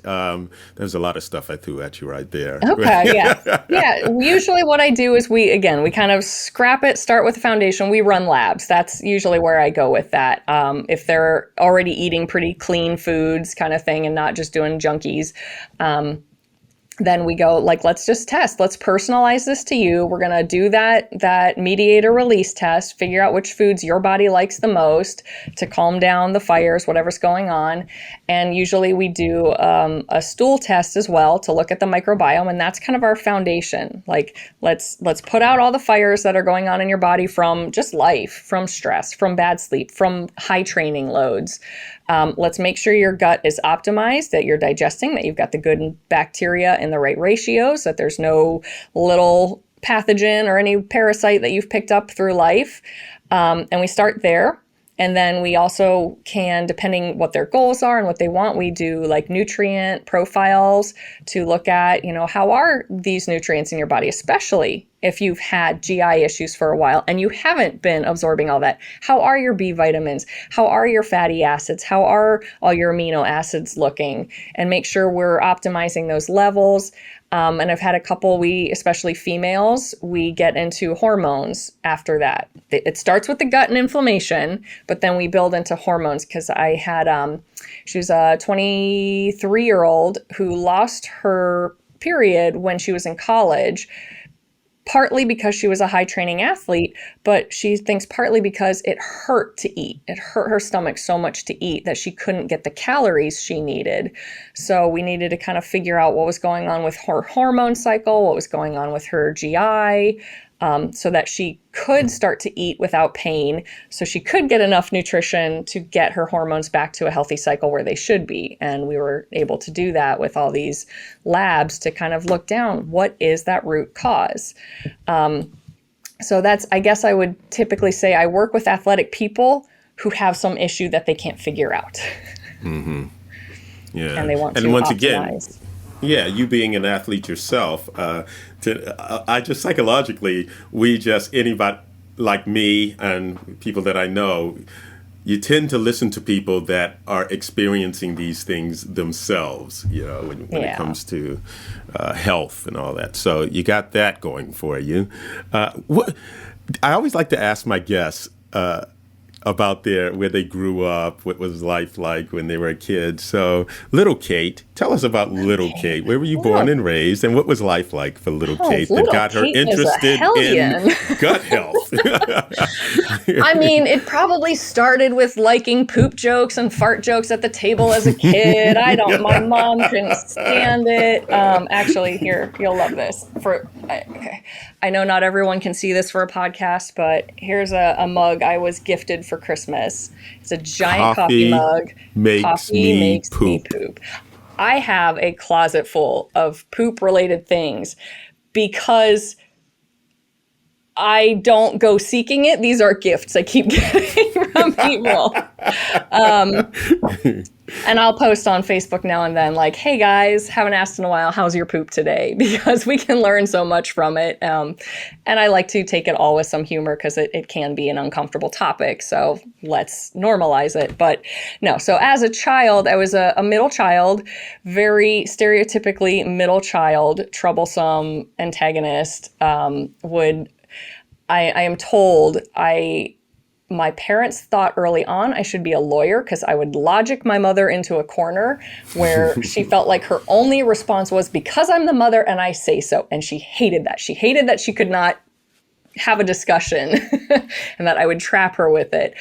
There's a lot of stuff I threw at you right there. Okay, yeah. Usually what I do is we kind of scrap it, start with the foundation. We run labs. That's usually where I go with that. If they're already eating pretty clean foods kind of thing and not just doing junkies, then we go like, let's just test. Let's personalize this to you. We're going to do that mediator release test, figure out which foods your body likes the most to calm down the fires, whatever's going on. And usually we do a stool test as well to look at the microbiome. And that's kind of our foundation. Like, let's put out all the fires that are going on in your body from just life, from stress, from bad sleep, from high training loads. Let's make sure your gut is optimized, that you're digesting, that you've got the good bacteria in the right ratios, that there's no little pathogen or any parasite that you've picked up through life. And we start there. And then we also can, depending what their goals are and what they want, we do like nutrient profiles to look at, how are these nutrients in your body, especially if you've had GI issues for a while and you haven't been absorbing all that. How are your B vitamins? How are your fatty acids? How are all your amino acids looking? And make sure we're optimizing those levels. And I've had a couple, especially females, we get into hormones after that. It starts with the gut and inflammation, but then we build into hormones because I had, she was a 23-year-old who lost her period when she was in college, partly because she was a high training athlete, but she thinks partly because it hurt to eat. It hurt her stomach so much to eat that she couldn't get the calories she needed. So we needed to kind of figure out what was going on with her hormone cycle, what was going on with her GI, so that she could start to eat without pain, so she could get enough nutrition to get her hormones back to a healthy cycle where they should be. And we were able to do that with all these labs to kind of look down, what is that root cause? So that's, I guess I would typically say I work with athletic people who have some issue that they can't figure out. Mm-hmm. Yeah. And they want to once optimize. Again, you being an athlete yourself, I just psychologically, anybody like me and people that I know, you tend to listen to people that are experiencing these things themselves, when it comes to health and all that. So you got that going for you. I always like to ask my guests about where they grew up, what was life like when they were a kid. So little Kate, tell us about little Kate. Where were you born and raised, and what was life like for little Kate that got her interested in gut health? I mean, it probably started with liking poop jokes and fart jokes at the table as a kid. My mom couldn't stand it. Actually, here, you'll love this. I know not everyone can see this for a podcast, but here's a mug I was gifted for Christmas. It's a giant coffee mug. Coffee makes me poop. I have a closet full of poop-related things because I don't go seeking it. These are gifts I keep getting from people. And I'll post on Facebook now and then like, hey guys, haven't asked in a while, how's your poop today? Because we can learn so much from it. And I like to take it all with some humor because it can be an uncomfortable topic. So let's normalize it. But no, so as a child, I was a middle child, very stereotypically middle child, troublesome antagonist, I am told my parents thought early on I should be a lawyer because I would logic my mother into a corner where she felt like her only response was because I'm the mother and I say so. And she hated that. She hated that she could not have a discussion and that I would trap her with it.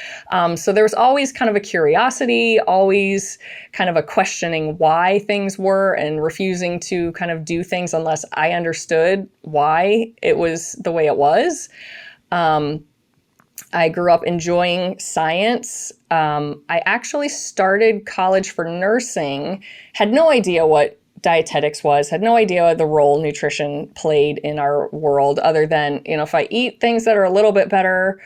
So there was always kind of a curiosity, always kind of a questioning why things were and refusing to kind of do things unless I understood why it was the way it was. I grew up enjoying science. I actually started college for nursing, had no idea what dietetics was, had no idea the role nutrition played in our world other than, if I eat things that are a little bit better,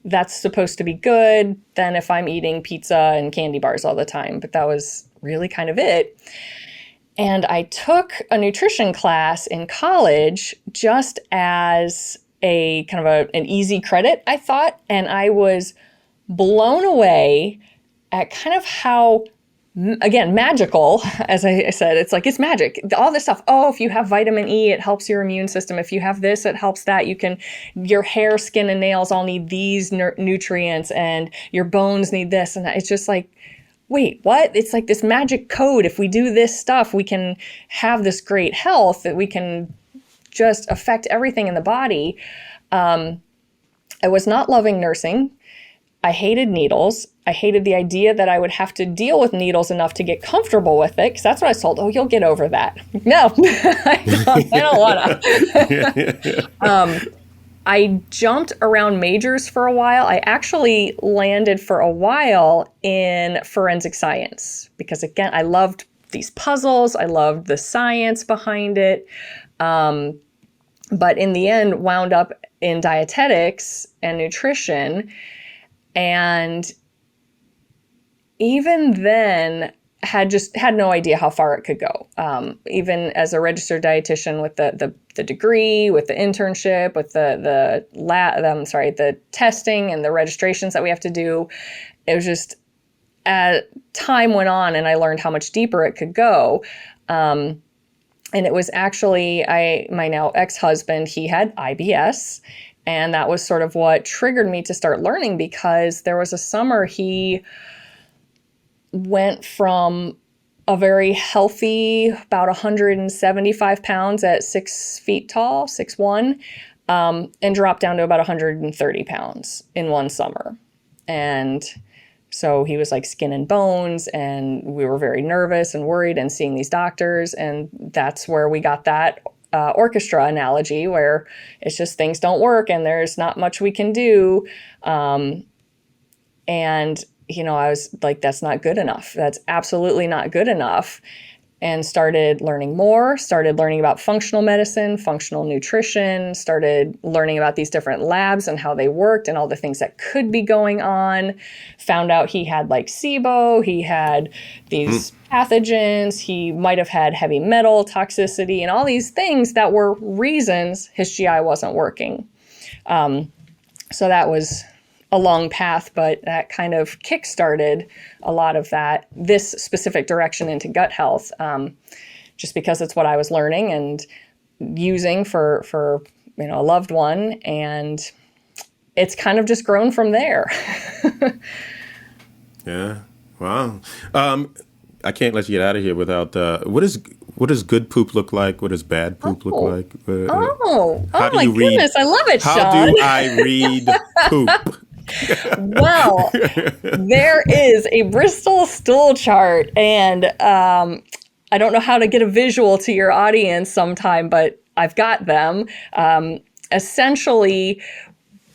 that's supposed to be good than if I'm eating pizza and candy bars all the time. But that was really kind of it. And I took a nutrition class in college just as a kind of an easy credit, I thought. And I was blown away at kind of how, again, magical, as I said, it's magic. All this stuff. Oh, if you have vitamin E, it helps your immune system. If you have this, it helps that. Your hair, skin, and nails all need these nutrients, and your bones need this. And it's just like, wait, what? It's like this magic code. If we do this stuff, we can have this great health, that we can just affect everything in the body. I was not loving nursing. I hated needles. I hated the idea that I would have to deal with needles enough to get comfortable with it, because that's what I was told. Oh, you'll get over that. No, I don't want to. I jumped around majors for a while. I actually landed for a while in forensic science because, again, I loved these puzzles. I loved the science behind it. But in the end, wound up in dietetics and nutrition. And even then, had no idea how far it could go. Even as a registered dietitian with the degree, with the internship, with the testing and the registrations that we have to do, it was just, as time went on and I learned how much deeper it could go. And it was actually my now ex-husband, he had IBS. And that was sort of what triggered me to start learning, because there was a summer he went from a very healthy, about 175 pounds at 6 feet tall, 6'1", and dropped down to about 130 pounds in one summer. And so he was like skin and bones, and we were very nervous and worried and seeing these doctors. And that's where we got that orchestra analogy, where it's just things don't work and there's not much we can do. And, I was like, that's not good enough. That's absolutely not good enough. And started learning more, started learning about functional medicine, functional nutrition, started learning about these different labs and how they worked and all the things that could be going on. Found out he had like SIBO, he had these pathogens, he might have had heavy metal toxicity and all these things that were reasons his GI wasn't working. So that was a long path, but that kind of kickstarted a lot of this specific direction into gut health, just because it's what I was learning and using for a loved one, and it's kind of just grown from there. Yeah. Wow. I can't let you get out of here without what does good poop look like? What does bad poop look like? My goodness, I love it, Sean. How do I read poop? Well, there is a Bristol stool chart, and I don't know how to get a visual to your audience sometime, but I've got them. Essentially,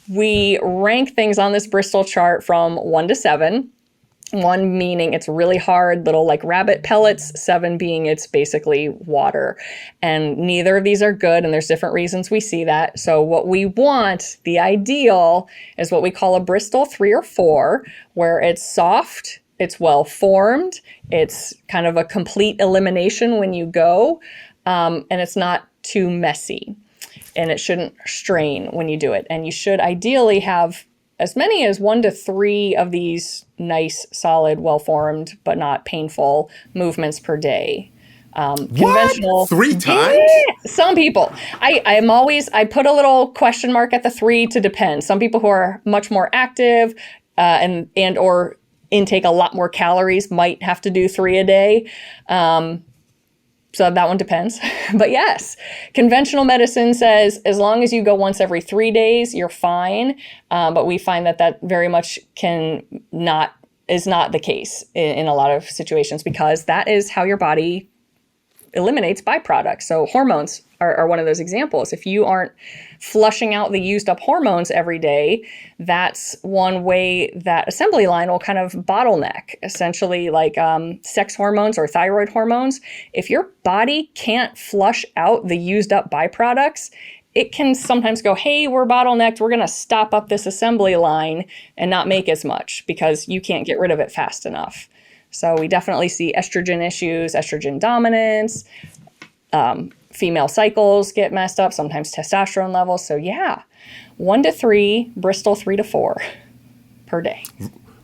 we rank things on this Bristol chart from 1 to 7. 1 meaning it's really hard, little like rabbit pellets, 7 being it's basically water. And neither of these are good, and there's different reasons we see that. So what we want, the ideal, is what we call a Bristol 3 or 4, where it's soft, it's well formed, it's kind of a complete elimination when you go, and it's not too messy. And it shouldn't strain when you do it. And you should ideally have as many as 1 to 3 of these nice, solid, well-formed, but not painful movements per day. Conventional. 3 times? Yeah, some people. I put a little question mark at the 3 to depend. Some people who are much more active and or intake a lot more calories might have to do 3 a day. So that one depends. But yes, conventional medicine says as long as you go once every 3 days, you're fine. But we find that very much is not the case in a lot of situations, because that is how your body eliminates byproducts. So hormones are one of those examples. If you aren't flushing out the used up hormones every day, that's one way that assembly line will kind of bottleneck, essentially, like sex hormones or thyroid hormones. If your body can't flush out the used up byproducts, it can sometimes go, hey, we're bottlenecked. We're going to stop up this assembly line and not make as much because you can't get rid of it fast enough. So we definitely see estrogen issues, estrogen dominance, female cycles get messed up, sometimes testosterone levels. So yeah, 1 to 3, Bristol 3 to 4 per day.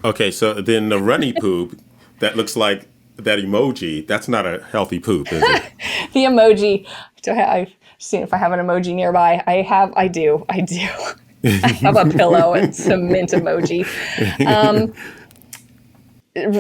Okay, so then the runny poop that looks like that emoji, that's not a healthy poop, is it? The emoji. I've seen if I have an emoji nearby. I do. I have a pillow and some mint emoji.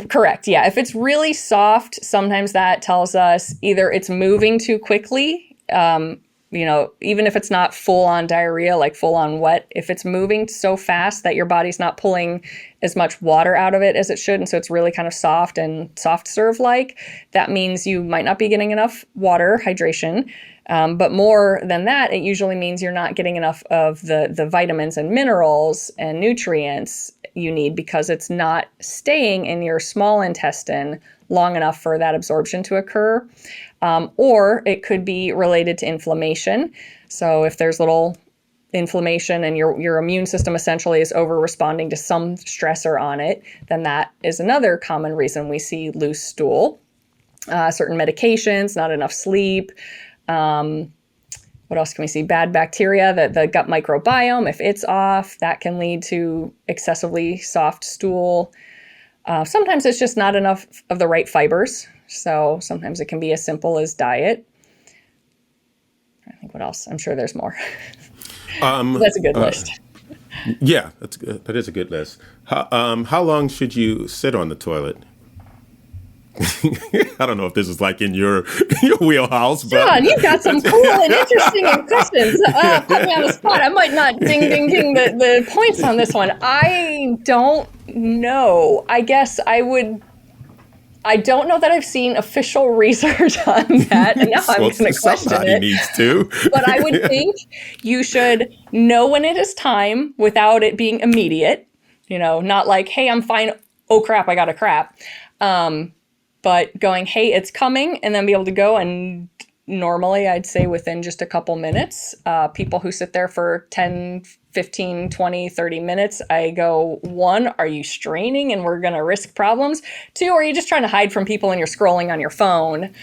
Correct. Yeah. If it's really soft, sometimes that tells us either it's moving too quickly. Even if it's not full on diarrhea, like full on wet, if it's moving so fast that your body's not pulling as much water out of it as it should, and so it's really kind of soft and soft serve like, that means you might not be getting enough water, hydration. But more than that, it usually means you're not getting enough of the vitamins and minerals and nutrients you need, because it's not staying in your small intestine long enough for that absorption to occur. Or it could be related to inflammation. So if there's little inflammation and your immune system essentially is over responding to some stressor on it, then that is another common reason we see loose stool. Certain medications, not enough sleep. What else can we see? Bad bacteria, the gut microbiome, if it's off, that can lead to excessively soft stool. Sometimes it's just not enough of the right fibers. So sometimes it can be as simple as diet. I think what else? I'm sure there's more. That's a good list. Yeah, that's good. That is a good list. How long should you sit on the toilet? I don't know if this is like in your wheelhouse, but John, you've got some cool and interesting questions. Put me on the spot. I might not ding the points on this one. I don't know. I guess I don't know that I've seen official research on that, and now I'm going to question somebody it. Needs to. But I would think you should know when it is time without it being immediate. Not like, hey, I'm fine. Oh crap, I got a crap. But going, hey, it's coming, and then be able to go. And normally I'd say within just a couple minutes. People who sit there for 10, 15, 20, 30 minutes, I go, 1, are you straining and we're going to risk problems? 2, are you just trying to hide from people and you're scrolling on your phone?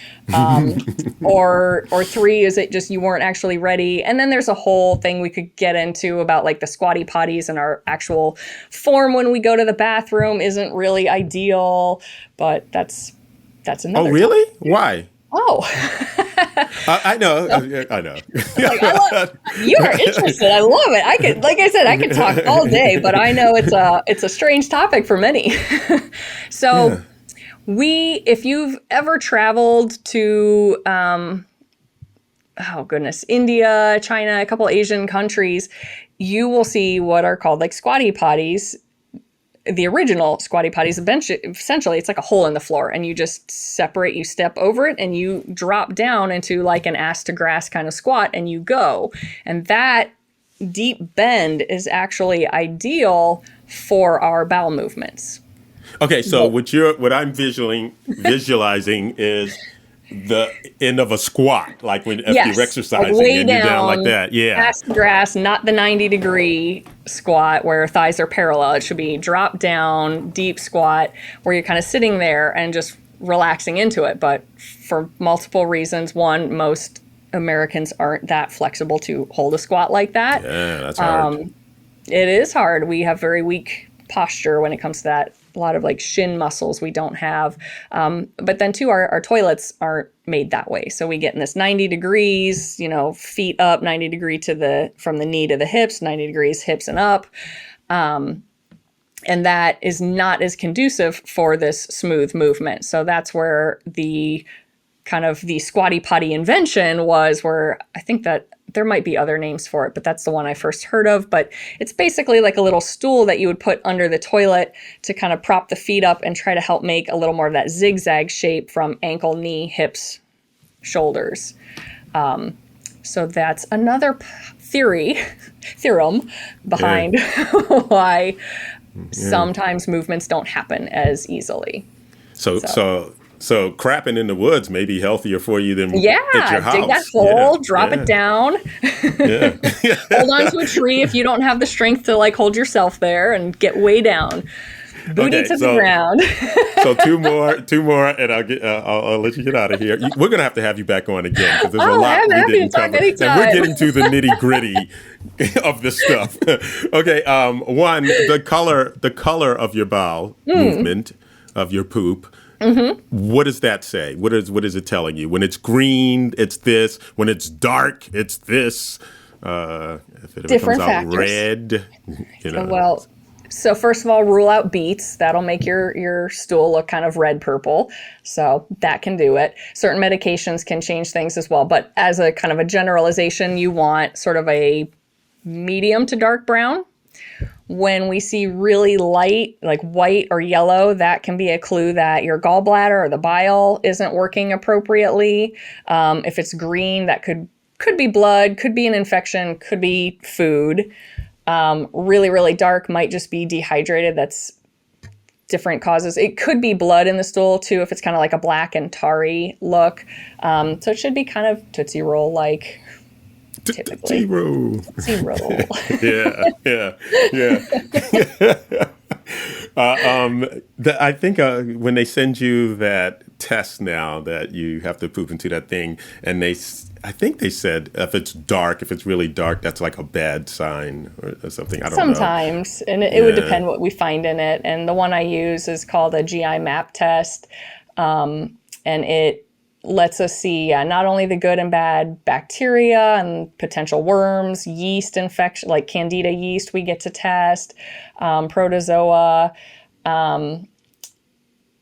Or 3, is it just you weren't actually ready? And then there's a whole thing we could get into about like the squatty potties, and our actual form when we go to the bathroom isn't really ideal, but that's another. Oh, really? Topic. Why? Oh. I know. I know. You are interested. I love it. I could talk all day, but I know it's a strange topic for many. So if you've ever traveled to, India, China, a couple Asian countries, you will see what are called like squatty potties. The original squatty potties, essentially, it's like a hole in the floor, and you just separate, you step over it, and you drop down into like an ass to grass kind of squat, and you go. And that deep bend is actually ideal for our bowel movements. Okay, so what I'm visualizing is the end of a squat, like if you're exercising and you're down like that. Yeah. Ass to grass, not the 90-degree squat where thighs are parallel. It should be drop down, deep squat, where you're kind of sitting there and just relaxing into it. But for multiple reasons, one, most Americans aren't that flexible to hold a squat like that. Yeah, that's hard. It is hard. We have very weak posture when it comes to that. A lot of like shin muscles we don't have. But then too, our toilets aren't made that way. So we get in this 90 degrees, feet up, 90 degree from the knee to the hips, 90 degrees hips and up. And that is not as conducive for this smooth movement. So that's where the kind of the squatty potty invention was, where I think that there might be other names for it, but that's the one I first heard of. But it's basically like a little stool that you would put under the toilet to kind of prop the feet up and try to help make a little more of that zigzag shape from ankle, knee, hips, shoulders. So that's another theorem behind why sometimes movements don't happen as easily. So crapping in the woods may be healthier for you than at your house. Dig that hole, drop it down. Hold on to a tree if you don't have the strength to like hold yourself there, and get way down. Booty to the ground. So two more, and I'll let you get out of here. We're gonna have to have you back on again, because there's a lot we didn't cover, and we're getting to the nitty gritty of this stuff. Okay, one, the color of your bowel movement of your poop. What does that say? What is it telling you? When it's green, it's this. When it's dark, it's this. If it Different comes out factors. Red, Well, so first of all, rule out beets. That'll make your stool look kind of red purple. So that can do it. Certain medications can change things as well. But as a kind of a generalization, you want sort of a medium to dark brown. When we see really light, like white or yellow, that can be a clue that your gallbladder or the bile isn't working appropriately. If it's green, that could be blood, could be an infection, could be food. Really, really dark might just be dehydrated. That's different causes. It could be blood in the stool too, if it's kind of like a black and tarry look. So it should be kind of Tootsie Roll-like. Typically. Zero. Yeah. I think when they send you that test now that you have to poop into that thing, and I think they said if it's really dark, that's like a bad sign or something. I don't know. Sometimes, and it would depend what we find in it. And the one I use is called a GI map test, and it lets us see not only the good and bad bacteria and potential worms, yeast infection, like candida yeast we get to test, protozoa. Then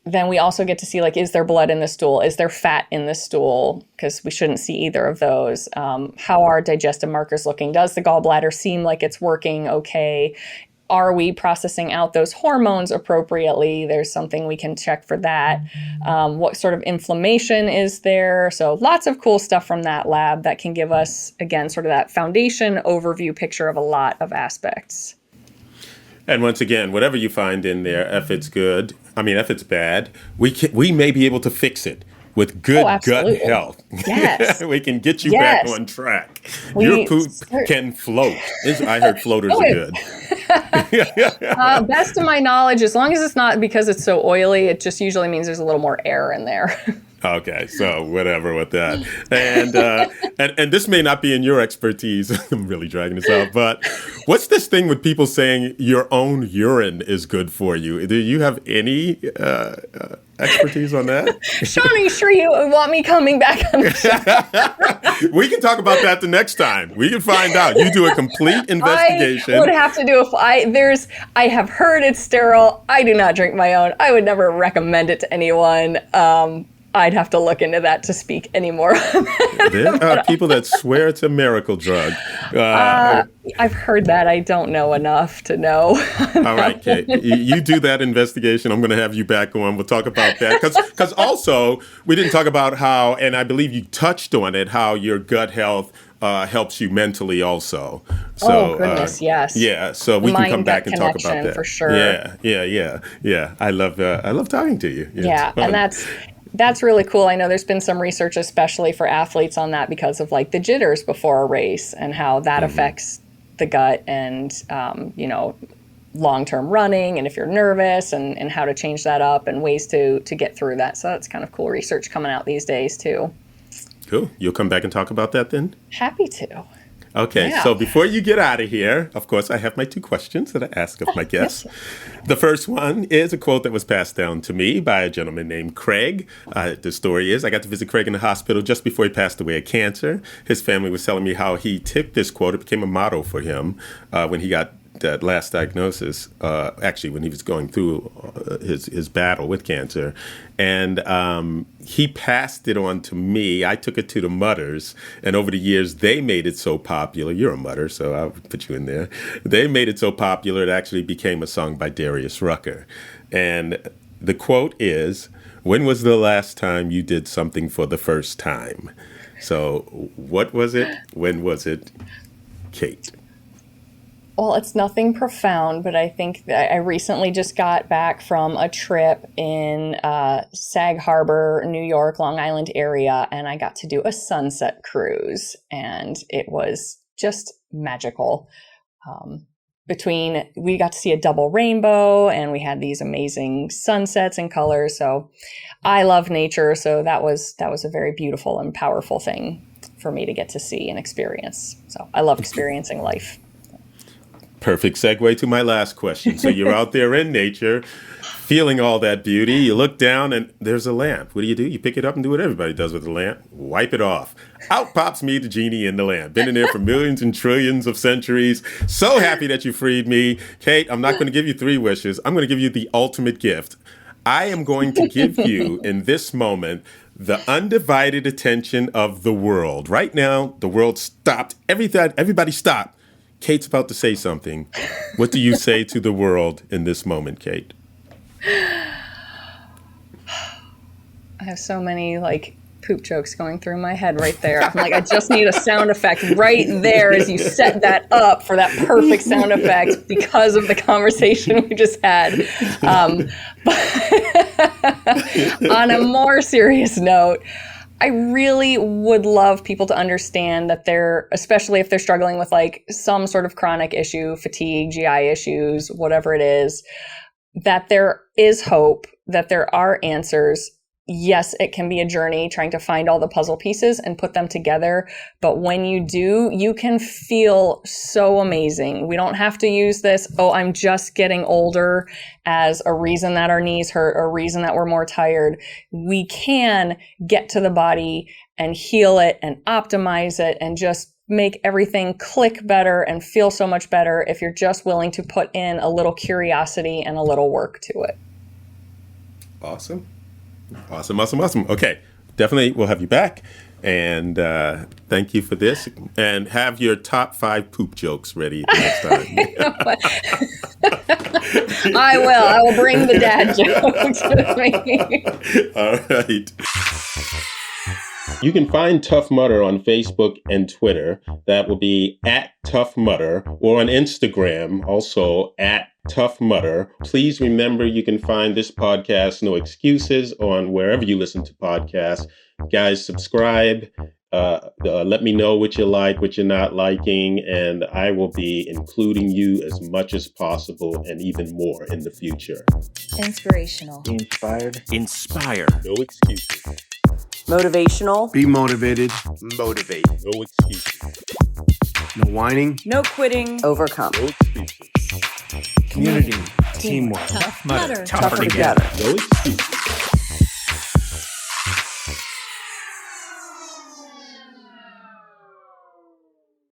we also get to see, like, is there blood in the stool? Is there fat in the stool? Because we shouldn't see either of those. How are digestive markers looking? Does the gallbladder seem like it's working okay? Are we processing out those hormones appropriately? There's something we can check for that. What sort of inflammation is there? So lots of cool stuff from that lab that can give us, again, sort of that foundation overview picture of a lot of aspects. And once again, whatever you find in there, if it's bad, we may be able to fix it with good gut health. Yes. We can get you back on track. Your poop can float. I heard floaters are good. Best of my knowledge, as long as it's not because it's so oily, it just usually means there's a little more air in there. Okay, so whatever with that. And this may not be in your expertise. I'm really dragging this out. But what's this thing with people saying your own urine is good for you? Do you have any expertise on that? Sean, are you sure you want me coming back on the show? We can talk about that the next time. We can find out. You do a complete investigation. I would have to do I have heard it's sterile. I do not drink my own. I would never recommend it to anyone. I'd have to look into that to speak anymore. There are people that swear it's a miracle drug. I've heard that. I don't know enough to know. All right, Kate. You do that investigation. I'm going to have you back on. We'll talk about that. Because also, we didn't talk about how, and I believe you touched on it, how your gut health helps you mentally also. So, goodness, yes. Yeah, so we can come back and talk about that. For sure. Yeah. I love talking to you. Yeah, and that's really cool. I know there's been some research, especially for athletes, on that because of like the jitters before a race and how that affects the gut and, long-term running, and if you're nervous and how to change that up and ways to get through that. So that's kind of cool research coming out these days too. Cool. You'll come back and talk about that then? Happy to. Okay, So before you get out of here, of course, I have my 2 questions that I ask of my guests. Yes. The first one is a quote that was passed down to me by a gentleman named Craig. The story is, I got to visit Craig in the hospital just before he passed away of cancer. His family was telling me how he took this quote. It became a motto for him when he got that last diagnosis, actually when he was going through his battle with cancer, and he passed it on to me. I took it to the Mutters, and over the years they made it so popular. You're a Mutter, so I'll put you in there. They made it so popular it actually became a song by Darius Rucker. And the quote is, "When was the last time you did something for the first time?" So what was it? When was it, Kate? Well, it's nothing profound, but I think that I recently just got back from a trip in Sag Harbor, New York, Long Island area, and I got to do a sunset cruise, and it was just magical. We got to see a double rainbow, and we had these amazing sunsets and colors. So I love nature, so that was a very beautiful and powerful thing for me to get to see and experience. So I love experiencing life. Perfect segue to my last question. So you're out there in nature, feeling all that beauty. You look down and there's a lamp. What do? You pick it up and do what everybody does with a lamp. Wipe it off. Out pops me, the genie in the lamp. Been in there for millions and trillions of centuries. So happy that you freed me. Kate, I'm not going to give you 3 wishes. I'm going to give you the ultimate gift. I am going to give you, in this moment, the undivided attention of the world. Right now, the world stopped. Everybody stopped. Kate's about to say something. What do you say to the world in this moment, Kate? I have so many poop jokes going through my head right there. I'm like, I just need a sound effect right there as you set that up for that perfect sound effect because of the conversation we just had. But on a more serious note, I really would love people to understand that especially if they're struggling with some sort of chronic issue, fatigue, GI issues, whatever it is, that there is hope, that there are answers. Yes, it can be a journey trying to find all the puzzle pieces and put them together. But when you do, you can feel so amazing. We don't have to use this, I'm just getting older, as a reason that our knees hurt or a reason that we're more tired. We can get to the body and heal it and optimize it and just make everything click better and feel so much better if you're just willing to put in a little curiosity and a little work to it. Awesome. Okay, definitely we'll have you back. And thank you for this. And have your top 5 poop jokes ready next time. I will. I will bring the dad jokes with me. All right. You can find Tough Mudder on Facebook and Twitter. That will be @ToughMudder, or on Instagram, also @ToughMudder. Please remember you can find this podcast, No Excuses, on wherever you listen to podcasts. Guys, subscribe. Let me know what you like, what you're not liking, and I will be including you as much as possible and even more in the future. Inspirational. Inspired. Inspire. No excuses. Motivational. Be motivated. Motivate. No excuses. No whining. No quitting. Overcome. No excuses. Community. Teamwork. Tough Mudder. Tougher together. No excuses.